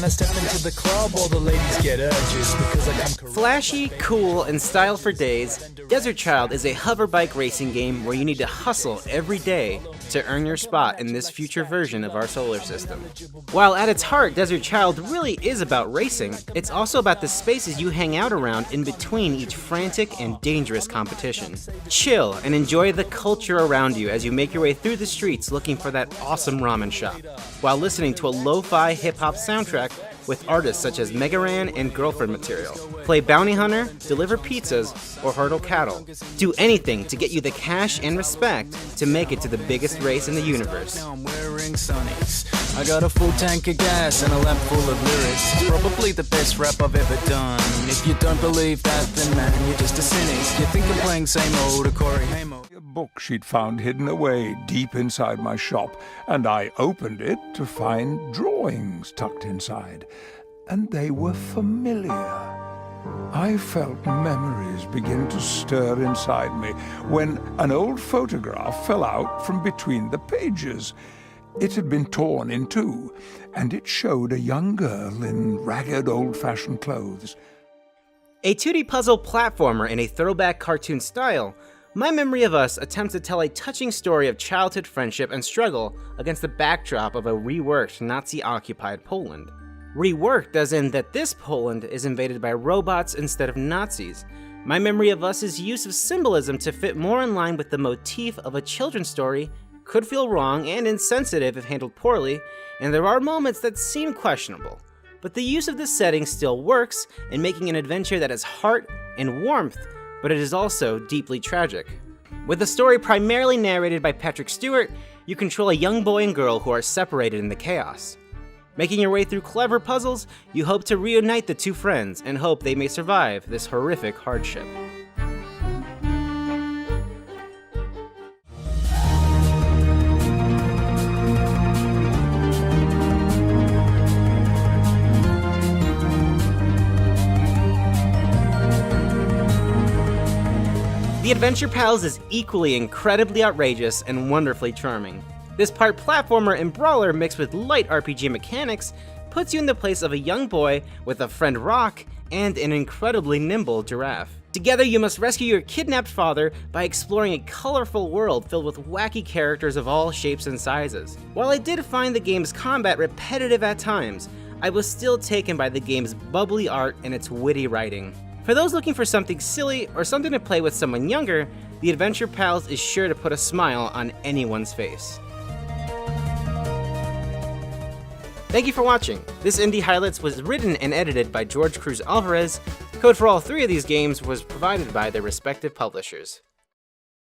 I step into the club, all the ladies get urges because I come Flashy, cool, and style for days, Desert Child is a hover bike racing game where you need to hustle every day to earn your spot in this future version of our solar system. While at its heart, Desert Child really is about racing, it's also about the spaces you hang out around in between each frantic and dangerous competition. Chill and enjoy the culture around you as you make your way through the streets looking for that awesome ramen shop, while listening to a lo-fi hip-hop soundtrack with artists such as Megaran and Girlfriend Material. Play bounty hunter, deliver pizzas, or hurdle cattle. Do anything to get you the cash and respect to make it to the biggest race in the universe. Now I'm wearing sunnies. I got a full tank of gas and a lap full of lyrics. Probably the best rap I've ever done. If you don't believe that, then man, you're just a cynic. You think I'm playing same old Corey Hamo. A book she'd found hidden away deep inside my shop, and I opened it to find drawings tucked inside, and they were familiar. I felt memories begin to stir inside me when an old photograph fell out from between the pages. It had been torn in two, and it showed a young girl in ragged old-fashioned clothes. A 2D puzzle platformer in a throwback cartoon style, My Memory of Us attempts to tell a touching story of childhood friendship and struggle against the backdrop of a reworked Nazi-occupied Poland. Reworked as in that this Poland is invaded by robots instead of Nazis. My Memory of Us's use of symbolism to fit more in line with the motif of a children's story could feel wrong and insensitive if handled poorly, and there are moments that seem questionable. But the use of this setting still works in making an adventure that has heart and warmth, but it is also deeply tragic. With the story primarily narrated by Patrick Stewart, you control a young boy and girl who are separated in the chaos. Making your way through clever puzzles, you hope to reunite the two friends and hope they may survive this horrific hardship. The Adventure Pals is equally incredibly outrageous and wonderfully charming. This part platformer and brawler mixed with light RPG mechanics puts you in the place of a young boy with a friend Rock and an incredibly nimble giraffe. Together you must rescue your kidnapped father by exploring a colorful world filled with wacky characters of all shapes and sizes. While I did find the game's combat repetitive at times, I was still taken by the game's bubbly art and its witty writing. For those looking for something silly or something to play with someone younger, The Adventure Pals is sure to put a smile on anyone's face. Thank you for watching. This Indie Highlights was written and edited by Jurge Cruz-Alvarez. Code for all three of these games was provided by their respective publishers.